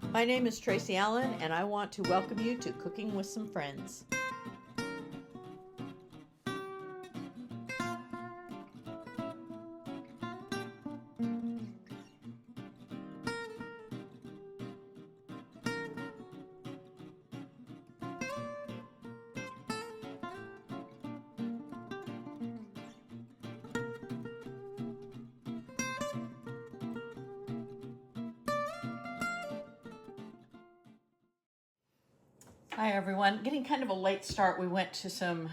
My name is Tracy Allen, and I want to welcome you to Cooking with Some Friends. Hi everyone. Getting kind of a late start. We went to some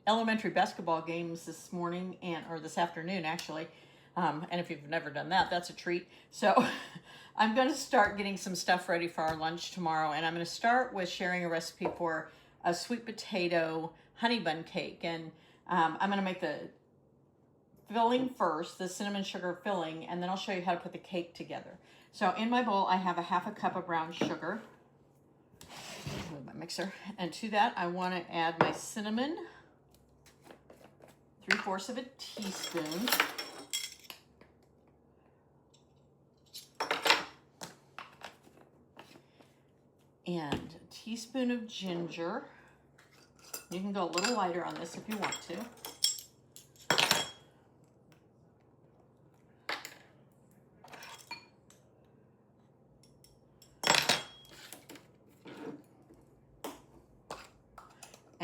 elementary basketball games this morning or this afternoon actually. And if you've never done that, that's a treat. So I'm going to start getting some stuff ready for our lunch tomorrow. And I'm going to start with sharing a recipe for a sweet potato honey bun cake. And I'm going to make the filling first, the cinnamon sugar filling, and then I'll show you how to put the cake together. So in my bowl, I have a half a cup of brown sugar. Move my mixer, and to that I want to add my cinnamon, 3/4 of a teaspoon, and a teaspoon of ginger. You can go a little lighter on this if you want to.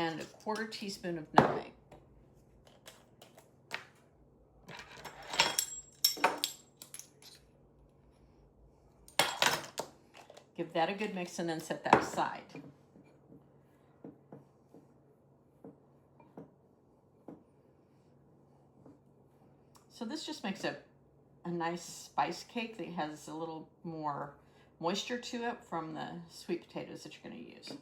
And a 1/4 teaspoon of nutmeg. Give that a good mix and then set that aside. So this just makes a nice spice cake that has a little more moisture to it from the sweet potatoes that you're going to use.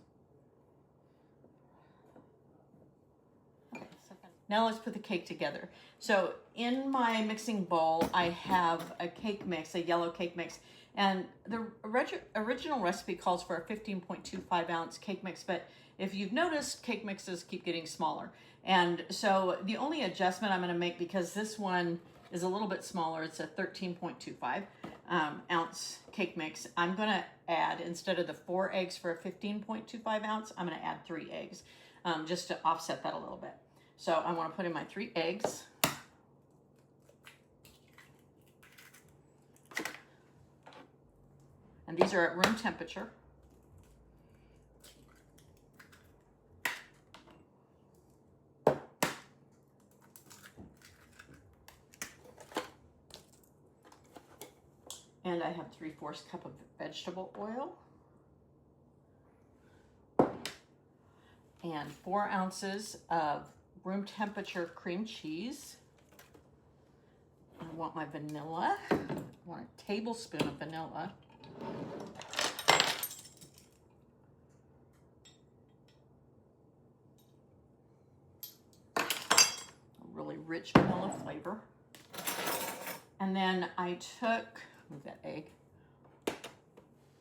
Now let's put the cake together. So in my mixing bowl, I have a cake mix, a yellow cake mix, and the original recipe calls for a 15.25 ounce cake mix, but if you've noticed, cake mixes keep getting smaller. And so the only adjustment I'm gonna make, because this one is a little bit smaller, it's a 13.25 ounce cake mix, I'm gonna add, instead of the 4 eggs for a 15.25 ounce, I'm gonna add 3 eggs, just to offset that a little bit. So I want to put in my 3 eggs. And these are at room temperature. And I have 3/4 cup of vegetable oil. And 4 ounces of room temperature cream cheese. I want my vanilla. I want a tablespoon of vanilla. A really rich vanilla flavor. And then I took, move that egg,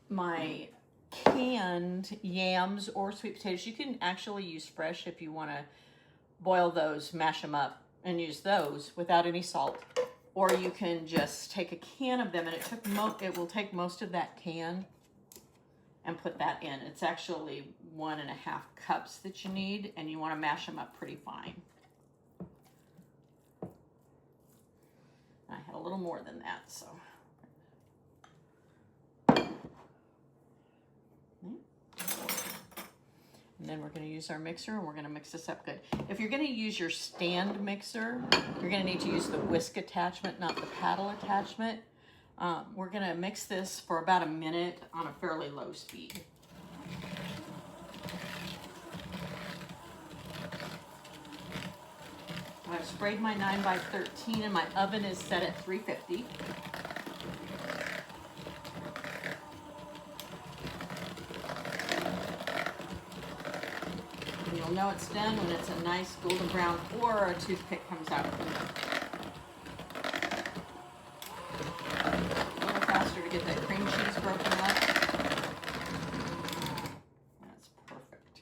my canned yams or sweet potatoes. You can actually use fresh if you want to boil those, mash them up, and use those without any salt. Or you can just take a can of them, and it will take most of that can and put that in. It's actually 1.5 cups that you need, and you want to mash them up pretty fine. I had a little more than that, so. And then we're going to use our mixer, and we're going to mix this up good. If you're going to use your stand mixer, you're going to need to use the whisk attachment, not the paddle attachment. We're going to mix this for about a minute on a fairly low speed. I've sprayed my 9x13, and my oven is set at 350. You'll know it's done when it's a nice golden brown or a toothpick comes out from it. A little faster to get that cream cheese broken up. That's perfect.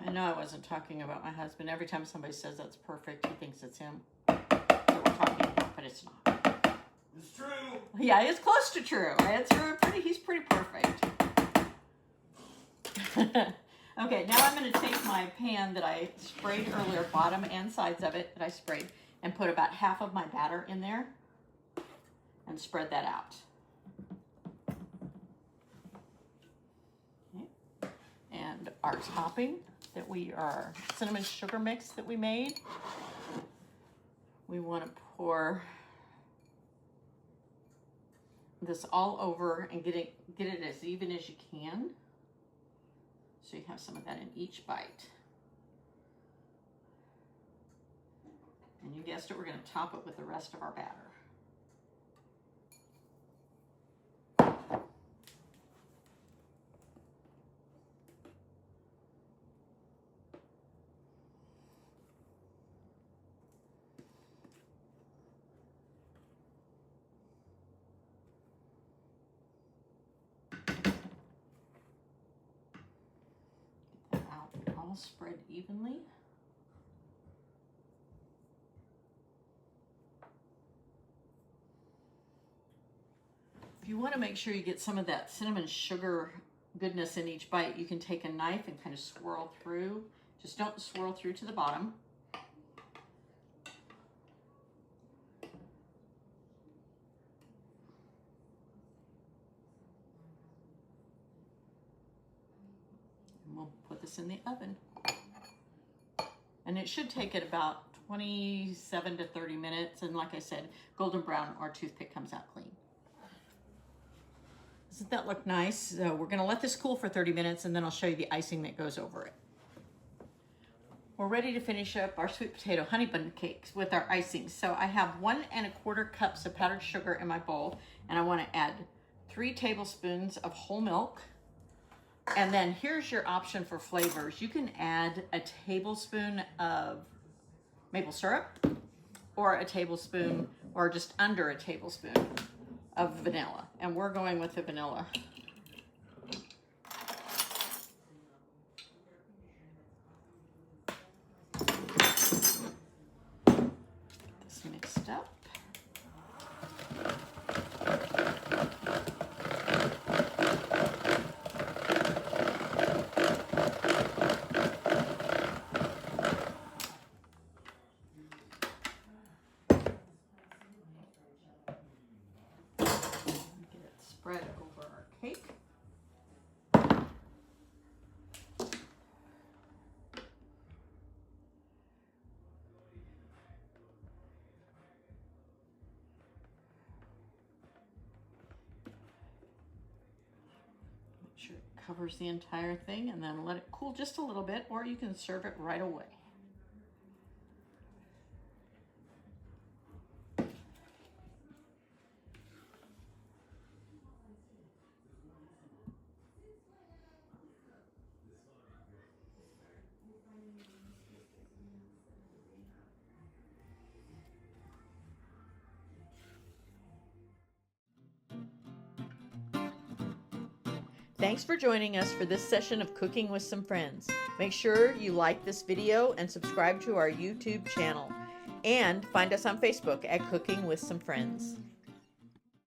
I know I wasn't talking about my husband. Every time somebody says that's perfect, he thinks it's him that we're talking about, but it's not. Yeah, it's close to true. He's pretty perfect. Okay, now I'm going to take my pan that I sprayed earlier, bottom and sides of it that I sprayed, and put about half of my batter in there and spread that out. Okay. And our topping our cinnamon sugar mix that we made, we want to pour this all over and get it as even as you can. So you have some of that in each bite. And you guessed it, we're going to top it with the rest of our batter. All spread evenly. If you want to make sure you get some of that cinnamon sugar goodness in each bite, you can take a knife and kind of swirl through. Just don't swirl through to the bottom. We'll put this in the oven. And it should take it about 27 to 30 minutes. And like I said, golden brown, our toothpick comes out clean. Doesn't that look nice? So we're gonna let this cool for 30 minutes and then I'll show you the icing that goes over it. We're ready to finish up our sweet potato honey bun cakes with our icing. So I have 1 1/4 cups of powdered sugar in my bowl, and I wanna add 3 tablespoons of whole milk. And then here's your option for flavors. You can add a tablespoon of maple syrup or a tablespoon or just under a tablespoon of vanilla. And we're going with the vanilla. Get this mixed up. Spread over our cake. Make sure it covers the entire thing and then let it cool just a little bit, or you can serve it right away. Thanks for joining us for this session of Cooking with Some Friends. Make sure you like this video and subscribe to our YouTube channel. And find us on Facebook at Cooking with Some Friends.